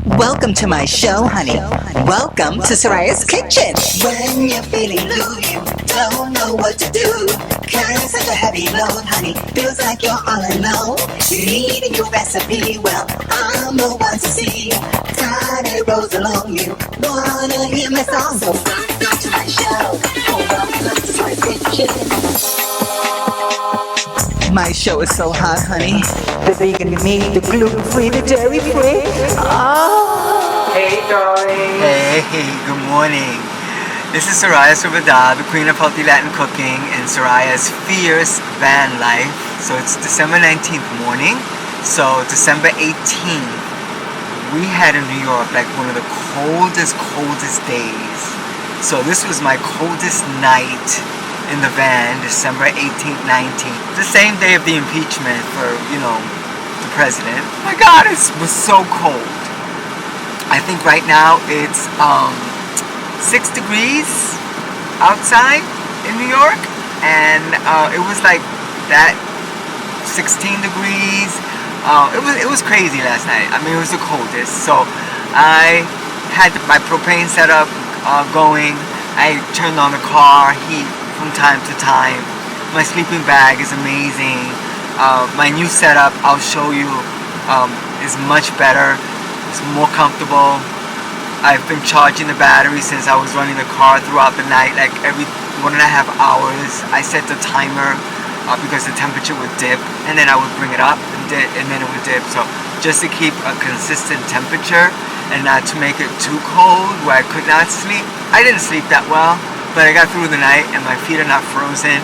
Welcome to my show, honey. Welcome to Soraya's Kitchen. When you're feeling blue, you don't know what to do. Carrying such a heavy load, honey, feels like you're all alone. You need a new recipe, well, I'm the one to see. Friday rolls along, you wanna hear my song, so welcome to my show. Welcome to Soraya's Kitchen. My show is so hot, honey. The vegan meat, the gluten-free, the dairy-free. Oh. Hey, darling. Hey, good morning. This is Soraya Subada, the queen of healthy Latin cooking in Soraya's fierce van life. So it's December 19th morning. So December 18th, we had in New York like one of the coldest days. So this was my coldest night in the van, December 18th, 19th. The same day of the impeachment for, the president. My God, it was so cold. I think right now it's 6 degrees outside in New York, and it was like that 16 degrees. It was crazy last night. I mean, it was the coldest. So I had my propane setup going. I turned on the car heat from time to time. My sleeping bag is amazing. My new setup, I'll show you, is much better. It's more comfortable. I've been charging the battery since I was running the car throughout the night, like every 1.5 hours. I set the timer because the temperature would dip, and then I would bring it up and then it would dip. So just to keep a consistent temperature and not to make it too cold where I could not sleep. I didn't sleep that well, but I got through the night and my feet are not frozen,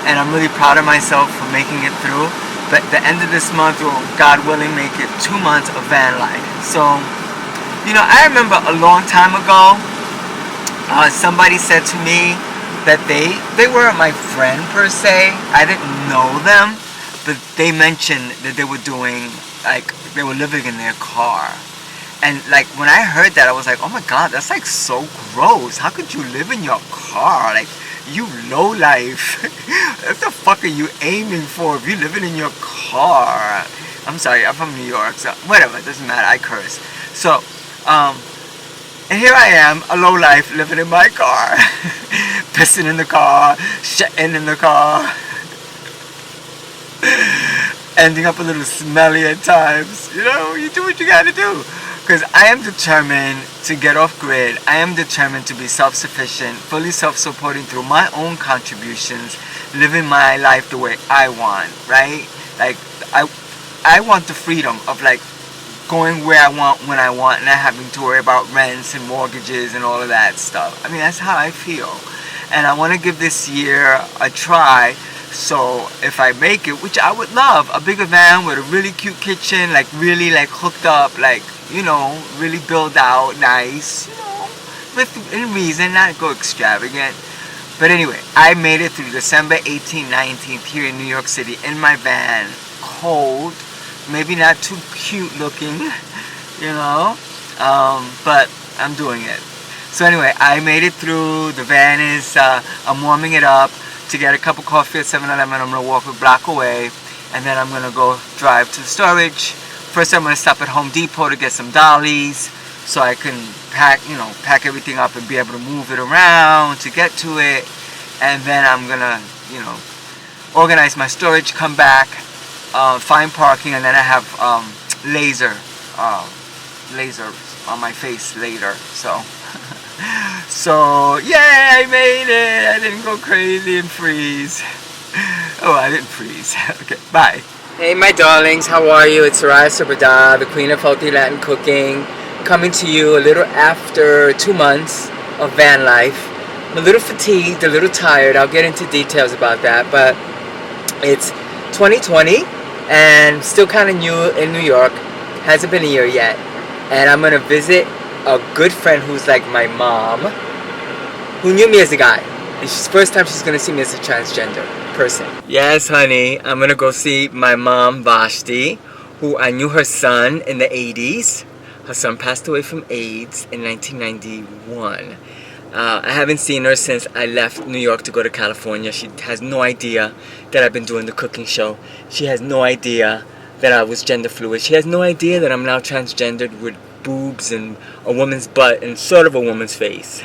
and I'm really proud of myself for making it through. But the end of this month will, God willing, make it 2 months of van life. So, I remember a long time ago, somebody said to me that they weren't my friend per se. I didn't know them, but they mentioned that they were doing, like, they were living in their car. And like when I heard that, I was like, oh my God, that's like so gross. How could you live in your car? Like, you low life. What the fuck are you aiming for if you're living in your car? I'm sorry, I'm from New York, so whatever, it doesn't matter, I curse. So, and here I am, a low life, living in my car. Pissing in the car, shitting in the car. Ending up a little smelly at times. You do what you gotta do. Because I am determined to get off grid. I am determined to be self-sufficient, fully self-supporting through my own contributions, living my life the way I want, right? Like, I want the freedom of like going where I want, when I want, and not having to worry about rents and mortgages and all of that stuff. I mean, that's how I feel. And I want to give this year a try. So if I make it, which I would love, a bigger van with a really cute kitchen, like really like hooked up, like, really build out nice, within reason, not go extravagant. But anyway, I made it through December 18th, 19th here in New York City in my van, cold, maybe not too cute looking, but I'm doing it. So anyway, I made it through. The van is, I'm warming it up to get a cup of coffee at 7-Eleven. I'm going to walk a block away, and then I'm going to go drive to the storage. First, I'm going to stop at Home Depot to get some dollies so I can pack everything up and be able to move it around to get to it. And then I'm going to, organize my storage, come back, find parking, and then I have lasers on my face later. So, yay, I made it. I didn't go crazy and freeze. Oh, I didn't freeze. Okay, bye. Hey my darlings, how are you? It's Soraya Subada, the queen of healthy Latin cooking, coming to you a little after 2 months of van life. I'm a little fatigued, a little tired. I'll get into details about that, but it's 2020 and still kind of new in New York. Hasn't been a year yet. And I'm going to visit a good friend who's like my mom, who knew me as a guy. It's the first time she's going to see me as a transgender person. Yes, honey, I'm gonna go see my mom, Vashti, who I knew her son in the 80s. Her son passed away from AIDS in 1991. I haven't seen her since I left New York to go to California. She has no idea that I've been doing the cooking show. She has no idea that I was gender fluid. She has no idea that I'm now transgendered with boobs and a woman's butt and sort of a woman's face.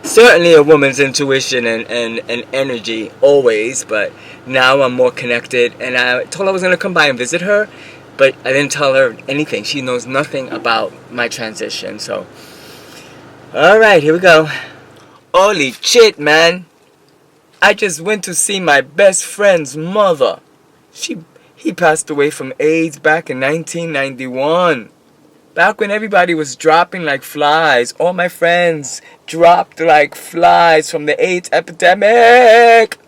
Certainly a woman's intuition and energy always, but now I'm more connected. And I told her I was going to come by and visit her, but I didn't tell her anything. She knows nothing about my transition. So, alright, here we go. Holy shit, man. I just went to see my best friend's mother. He passed away from AIDS back in 1991. Back when everybody was dropping like flies. All my friends dropped like flies from the AIDS epidemic.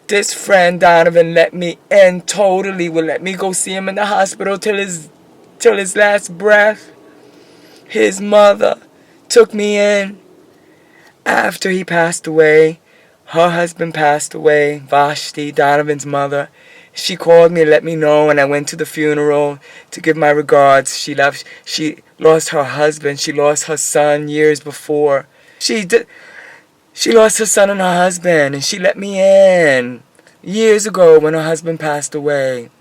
This friend Donovan let me in totally. Would let me go see him in the hospital till his last breath. His mother took me in after he passed away. Her husband passed away, Vashti, Donovan's mother. She called me and let me know, and I went to the funeral to give my regards. She lost her husband. She lost her son years before. She lost her son and her husband, and she let me in years ago when her husband passed away.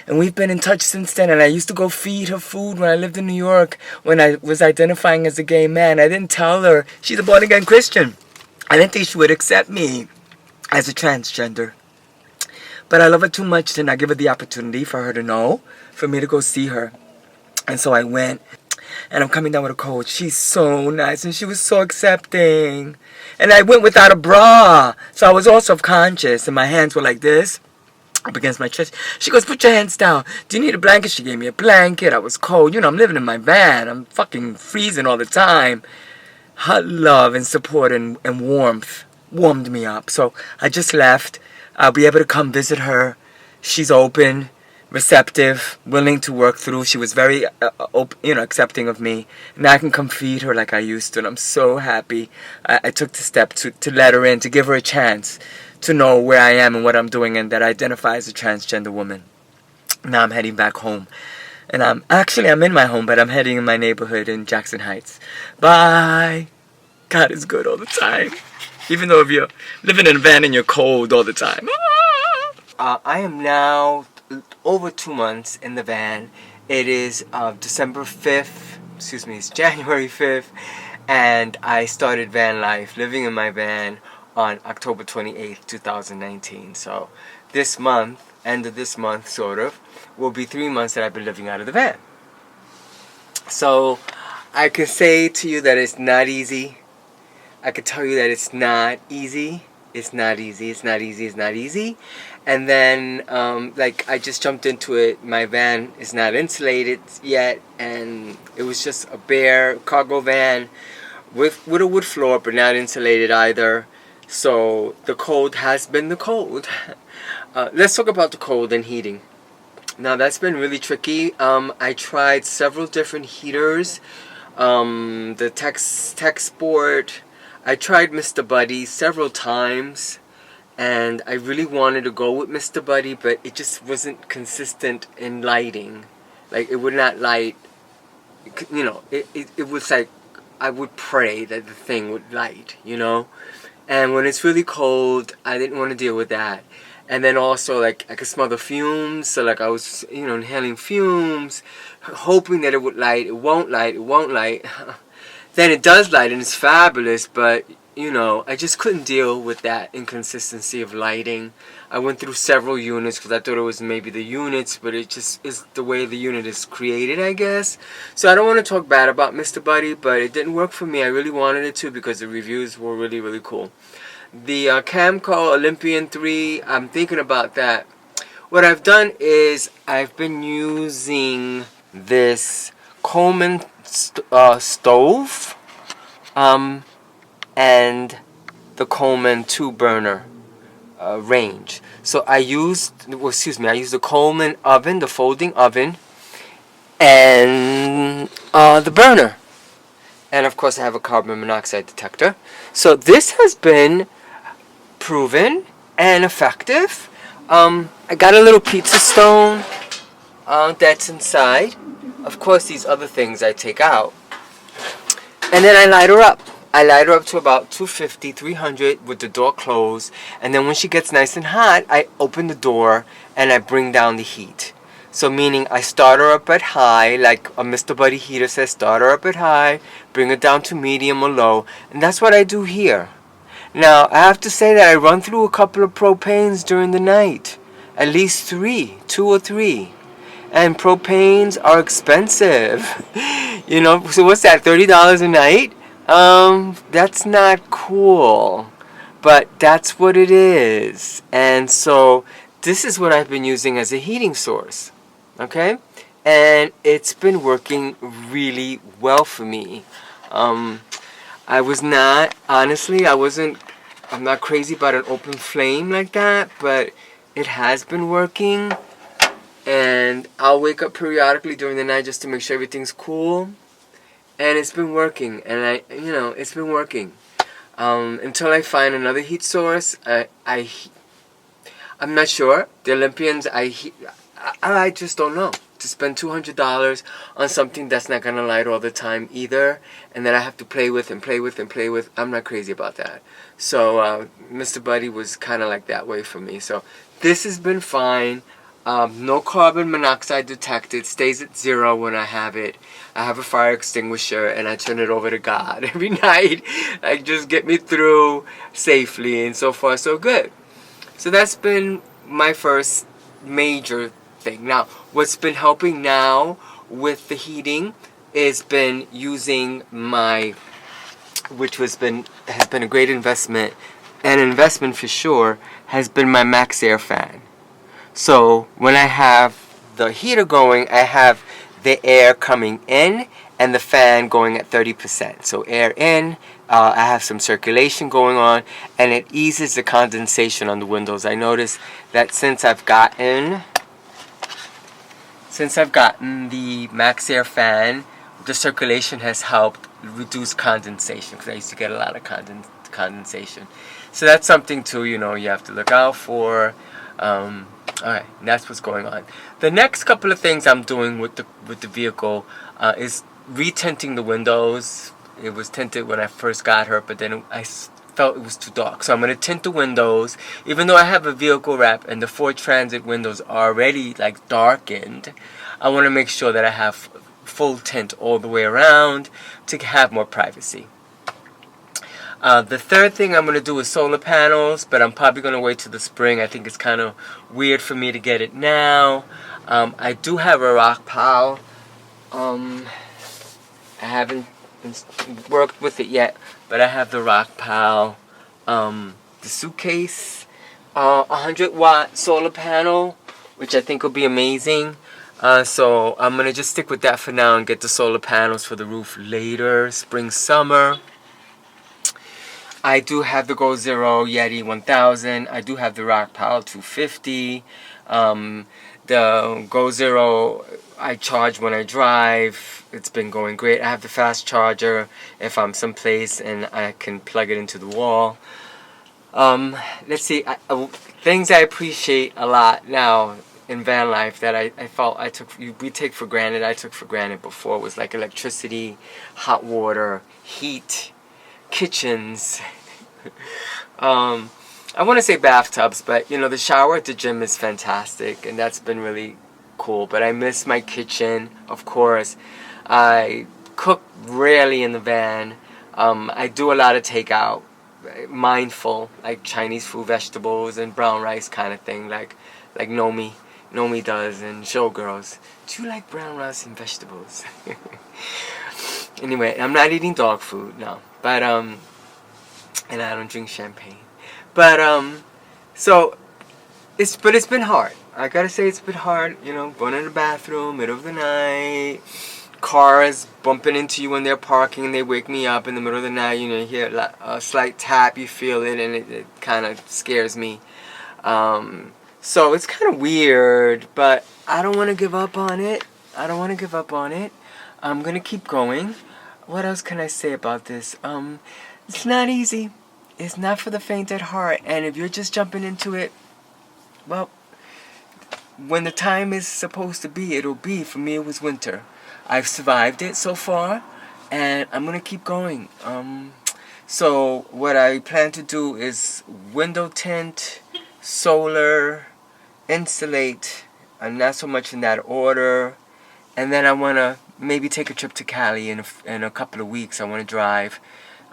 And we've been in touch since then, and I used to go feed her food when I lived in New York when I was identifying as a gay man. I didn't tell her. She's a born-again Christian. I didn't think she would accept me as a transgender. But I love her too much to not give her the opportunity for her to know, for me to go see her. And so I went, and I'm coming down with a cold. She's so nice, and she was so accepting. And I went without a bra, so I was all self-conscious, and my hands were like this, up against my chest. She goes, put your hands down. Do you need a blanket? She gave me a blanket. I was cold. You know, I'm living in my van. I'm fucking freezing all the time. Her love and support and warmth warmed me up. So I just left. I'll be able to come visit her. She's open, receptive, willing to work through. She was very, accepting of me. Now I can come feed her like I used to, and I'm so happy. I took the step to let her in, to give her a chance to know where I am and what I'm doing, and that I identify as a transgender woman. Now I'm heading back home. And I'm in my home, but I'm heading in my neighborhood in Jackson Heights. Bye. God is good all the time. Even though if you're living in a van and you're cold all the time. I am now over 2 months in the van. It is December 5th. It's January 5th. And I started van life, living in my van, on October 28th, 2019. So this month, end of this month, sort of, will be 3 months that I've been living out of the van. So I can say to you that it's not easy. I could tell you that it's not easy. It's not easy. It's not easy. It's not easy. And then, I just jumped into it. My van is not insulated yet, and it was just a bare cargo van with a wood floor, but not insulated either. So the cold has been the cold. Let's talk about the cold and heating. Now that's been really tricky. I tried several different heaters. The Tech Sport. I tried Mr. Buddy several times, and I really wanted to go with Mr. Buddy, but it just wasn't consistent in lighting. Like, it would not light, it was like I would pray that the thing would light, And when it's really cold, I didn't want to deal with that. And then also, I could smell the fumes, so I was, inhaling fumes, hoping that it would light. It won't light. Then it does light, and it's fabulous, but, I just couldn't deal with that inconsistency of lighting. I went through several units because I thought it was maybe the units, but it just is the way the unit is created, I guess. So I don't want to talk bad about Mr. Buddy, but it didn't work for me. I really wanted it to because the reviews were really, really cool. The Camco Olympian 3, I'm thinking about that. What I've done is I've been using this Coleman stove and the Coleman 2-burner range. So I used the Coleman oven, the folding oven, and the burner. And of course I have a carbon monoxide detector. So this has been proven and effective. I got a little pizza stone that's inside. Of course, these other things I take out. And then I light her up. I light her up to about 250, 300 with the door closed. And then when she gets nice and hot, I open the door and I bring down the heat. So meaning I start her up at high, like a Mr. Buddy heater says, start her up at high, bring her down to medium or low, and that's what I do here. Now, I have to say that I run through a couple of propanes during the night. At least 2 or 3. And propanes are expensive. You know, so what's that, $30 a night? That's not cool. But that's what it is. And so, this is what I've been using as a heating source. Okay? And it's been working really well for me. I was not, honestly, I'm not crazy about an open flame like that, but it has been working. And I'll wake up periodically during the night just to make sure everything's cool. And it's been working, and it's been working. Until I find another heat source, I'm not sure. The Olympians, I just don't know. To spend $200 on something that's not going to light all the time either, and that I have to play with and play with and play with, I'm not crazy about that. So Mr. Buddy was kind of like that way for me. So this has been fine. No carbon monoxide detected. Stays at 0 when I have it. I have a fire extinguisher, and I turn it over to God every night. Like, just get me through safely, and so far so good. So that's been my first major thing. Now, what's been helping now with the heating is been using which has been a great investment, an investment for sure, has been my Max Air fan. So when I have the heater going, I have the air coming in and the fan going at 30%. So air in, I have some circulation going on, and it eases the condensation on the windows. I noticed that since I've gotten the Max Air fan, the circulation has helped reduce condensation, because I used to get a lot of condensation. So that's something too, you have to look out for. Alright, that's what's going on. The next couple of things I'm doing with the vehicle is retinting the windows. It was tinted when I first got her, but then I felt it was too dark. So I'm going to tint the windows. Even though I have a vehicle wrap and the Ford Transit windows are already like darkened, I want to make sure that I have full tint all the way around to have more privacy. The third thing I'm going to do is solar panels, but I'm probably going to wait till the spring. I think it's kind of weird for me to get it now. I do have a rock pile. I haven't worked with it yet, but I have the rock pile. The suitcase, 100-watt solar panel, which I think will be amazing. So I'm going to just stick with that for now and get the solar panels for the roof later, spring, summer. I do have the Go Zero Yeti 1000. I do have the Rock Pile 250. The Go Zero I charge when I drive. It's been going great. I have the fast charger if I'm someplace and I can plug it into the wall. Let's see. Things I appreciate a lot now in van life that I felt we take for granted. I took for granted before was like electricity, hot water, heat, kitchens. I want to say bathtubs, but the shower at the gym is fantastic, and that's been really cool. But I miss my kitchen, of course. I cook rarely in the van. I do a lot of takeout, mindful, like Chinese food, vegetables, and brown rice kind of thing, like Nomi does, and Showgirls. Do you like brown rice and vegetables? Anyway, I'm not eating dog food, no. But and I don't drink champagne. But it's been hard. I gotta say it's been hard. Going in the bathroom, middle of the night, cars bumping into you when they're parking, and they wake me up in the middle of the night. You hear a slight tap, you feel it, and it kind of scares me. So it's kind of weird, but I don't want to give up on it. I'm gonna keep going. What else can I say about this? It's not easy. It's not for the faint at heart. And if you're just jumping into it, well, when the time is supposed to be, it'll be. For me, it was winter. I've survived it so far, and I'm going to keep going. So what I plan to do is window tint, solar, insulate, not so much in that order. And then I want to maybe take a trip to Cali in a couple of weeks. I want to drive.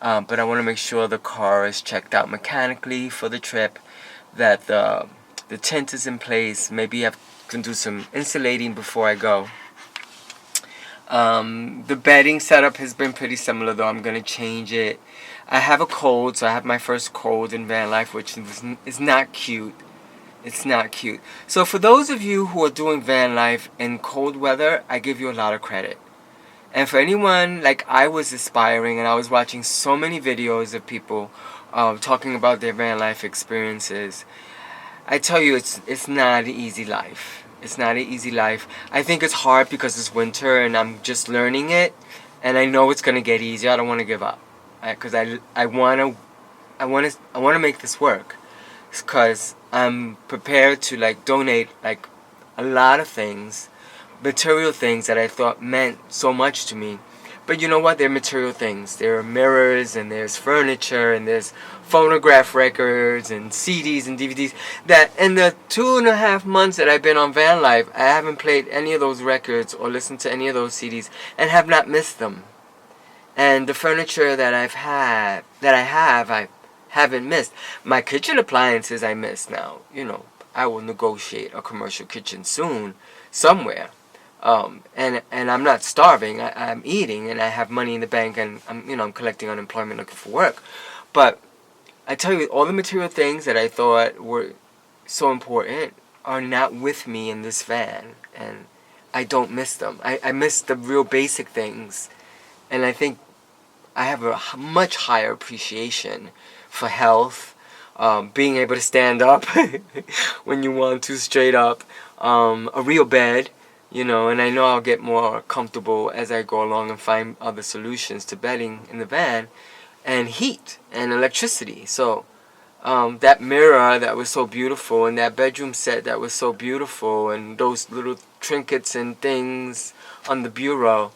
But I want to make sure the car is checked out mechanically for the trip, that the tint is in place. Maybe I can do some insulating before I go. The bedding setup has been pretty similar, though. I'm going to change it. I have a cold, so I have my first cold in van life, which is not cute. It's not cute. So for those of you who are doing van life in cold weather, I give you a lot of credit. And for anyone, like I was aspiring, and I was watching so many videos of people talking about their van life experiences, I tell you, it's not an easy life. It's not an easy life. I think it's hard because it's winter and I'm just learning it, and I know it's gonna get easier. I don't want to give up, because I wanna make this work, because I'm prepared to like donate like a lot of things, material things that I thought meant so much to me. But you know what? They're material things. There are mirrors, and there's furniture, and there's phonograph records, and CDs and DVDs. That in the 2.5 months that I've been on van life, I haven't played any of those records or listened to any of those CDs, and have not missed them. And the furniture that I haven't missed. My kitchen appliances I miss now. You know, I will negotiate a commercial kitchen soon, somewhere. And I'm not starving. I'm eating, and I have money in the bank, and I'm collecting unemployment, looking for work. But I tell you, all the material things that I thought were so important are not with me in this van, and I don't miss them. I miss the real basic things, and I think I have a much higher appreciation for health, being able to stand up when you want to, straight up, a real bed. And I know I'll get more comfortable as I go along and find other solutions to bedding in the van, and heat and electricity. So that mirror that was so beautiful, and that bedroom set that was so beautiful, and those little trinkets and things on the bureau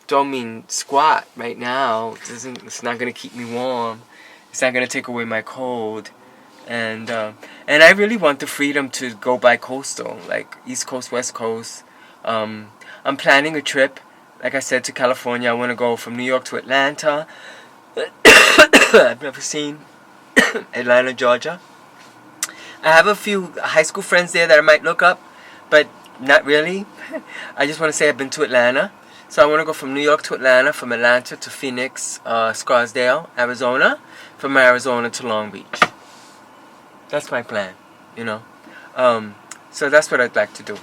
don't mean squat right now. It's not going to keep me warm. It's not going to take away my cold. And I really want the freedom to go bi-coastal, like East Coast, West Coast. I'm planning a trip, like I said, to California. I want to go from New York to Atlanta. I've never seen Atlanta, Georgia. I have a few high school friends there that I might look up, but not really. I just want to say I've been to Atlanta. So I want to go from New York to Atlanta, from Atlanta to Phoenix, Scarsdale, Arizona, from Arizona to Long Beach. That's my plan, So that's what I'd like to do.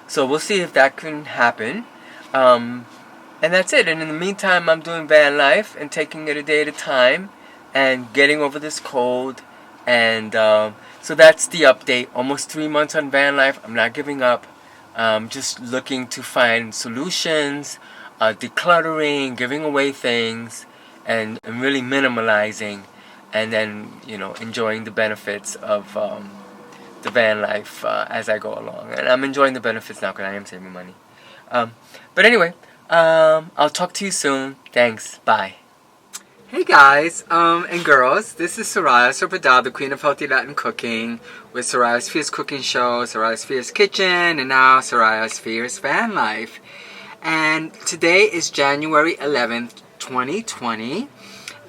So we'll see if that can happen. And that's it. And in the meantime, I'm doing van life and taking it a day at a time and getting over this cold. And so that's the update. Almost 3 months on van life. I'm not giving up. Just looking to find solutions, decluttering, giving away things, and really minimalizing. And then, enjoying the benefits of the van life as I go along. And I'm enjoying the benefits now because I am saving money. But anyway, I'll talk to you soon. Thanks. Bye. Hey guys and girls, this is Soraya Sobrada, the Queen of Healthy Latin Cooking, with Soraya's Fierce Cooking Show, Soraya's Fierce Kitchen, and now Soraya's Fierce Van Life. And today is January 11th, 2020,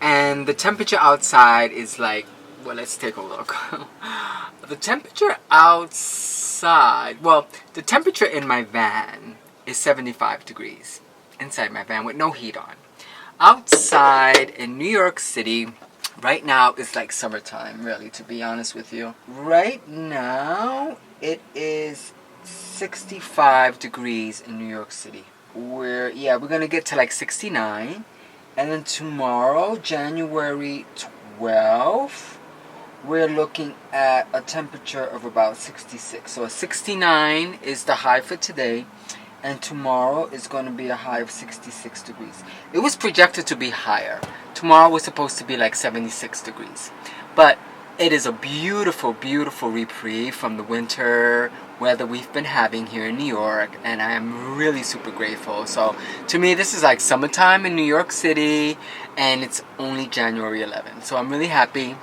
and the temperature outside is like, well, let's take a look. The temperature outside, the temperature in my van is 75 degrees inside my van with no heat on. Outside in New York City, right now it's like summertime, really, to be honest with you. Right now, it is 65 degrees in New York City. We're gonna get to like 69. And then tomorrow, January 12th, we're looking at a temperature of about 66. So a 69 is the high for today. And tomorrow is going to be a high of 66 degrees. It was projected to be higher. Tomorrow was supposed to be like 76 degrees. But it is a beautiful, beautiful reprieve from the winter weather we've been having here in New York. And I am really super grateful. So to me, this is like summertime in New York City. And it's only January 11th. So I'm really happy.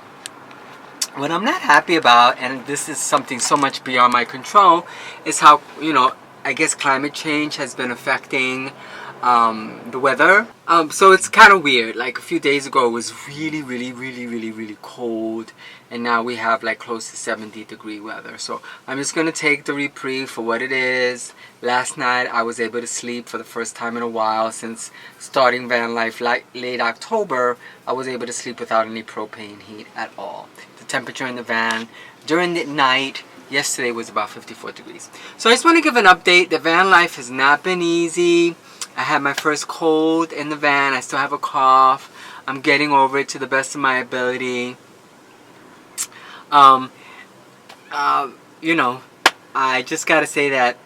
What I'm not happy about, and this is something so much beyond my control, is how, I guess climate change has been affecting the weather. So it's kind of weird. Like a few days ago it was really, really, really, really, really cold, and now we have like close to 70-degree weather. So I'm just gonna take the reprieve for what it is. Last night I was able to sleep for the first time in a while since starting van life late October. I was able to sleep without any propane heat at all. The temperature in the van during the night yesterday was about 54 degrees. So I just want to give an update. The van life has not been easy. I had my first cold in the van. I still have a cough. I'm getting over it to the best of my ability. I just gotta say that,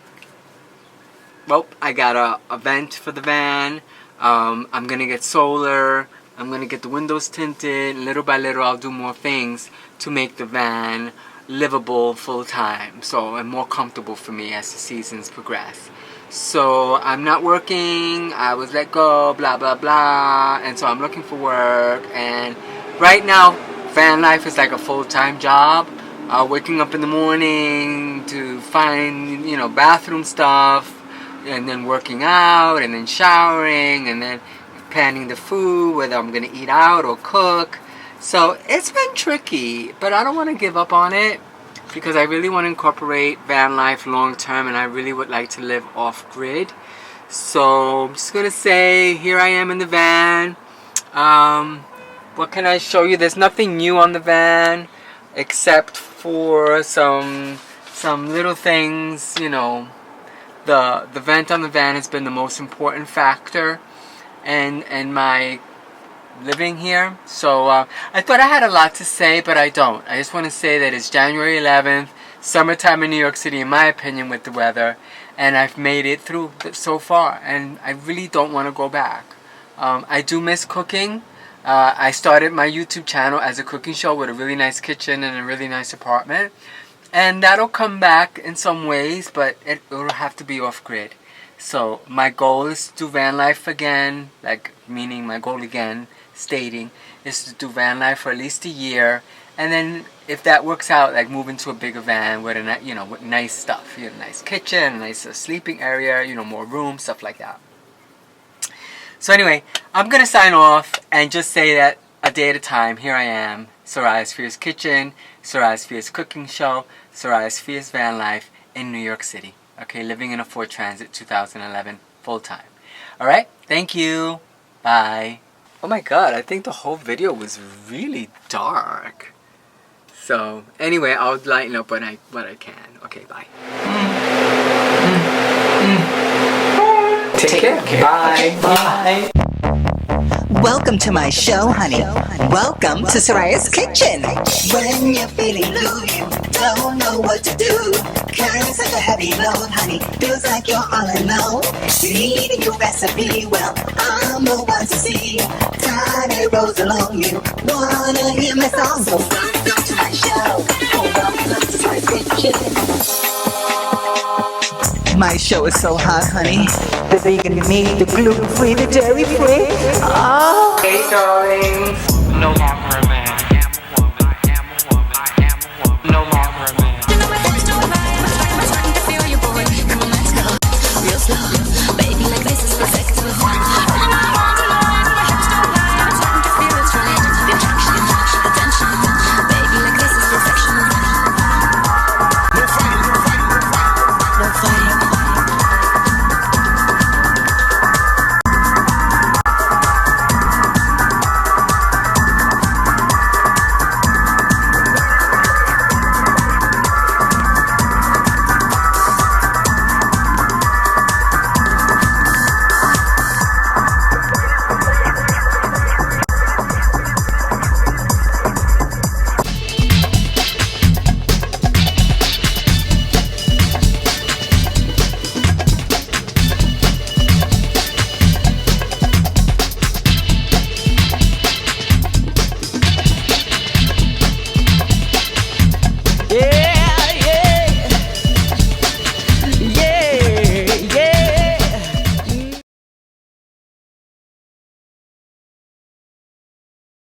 well, I got a vent for the van. I'm gonna get solar. I'm gonna get the windows tinted. Little by little I'll do more things to make the van livable full time, and more comfortable for me as the seasons progress. So I'm not working, I was let go, blah blah blah, and so I'm looking for work. And right now van life is like a full-time job. Waking up in the morning to find bathroom stuff, and then working out, and then showering, and then planning the food, whether I'm gonna eat out or cook. So it's been tricky, but I don't want to give up on it, because I really want to incorporate van life long term, and I really would like to live off grid. So I'm just gonna say, here I am in the van. What can I show you? There's nothing new on the van except for some little things. The vent on the van has been the most important factor and my living here. So I thought I had a lot to say, but I don't. I just want to say that it's January 11th, summertime in New York City, in my opinion, with the weather, and I've made it through so far, and I really don't want to go back. I do miss cooking. I started my YouTube channel as a cooking show with a really nice kitchen and a really nice apartment, and that'll come back in some ways, but it'll have to be off grid. So my goal is to do van life again, meaning my goal again, stating, is to do van life for at least a year, and then if that works out, move into a bigger van with with nice stuff, nice kitchen, a nice sleeping area, more room, stuff like that. So anyway, I'm gonna sign off and just say that a day at a time, here I am, Soraya's Fierce Kitchen, Soraya's Fierce Cooking Show, Soraya's Fierce Van Life in New York City. Okay, living in a Ford Transit 2011 full time. Alright, thank you. Bye. Oh my god, I think the whole video was really dark. So anyway, I'll lighten up what I can. Okay, bye. Take care. Okay. Bye. Bye. Welcome to my show, honey. Welcome to Soraya's Kitchen. When you're feeling blue, you don't know what to do. Carrying such a heavy load, honey, feels like you're all alone. You need a new recipe, well, I'm the one to see. Tiny rolls along, you wanna hear my song, so welcome to my show. Oh, welcome to Soraya's Kitchen. My show is so hot, honey. The vegan meat, the gluten-free, the dairy-free. Oh. Hey, darling. No longer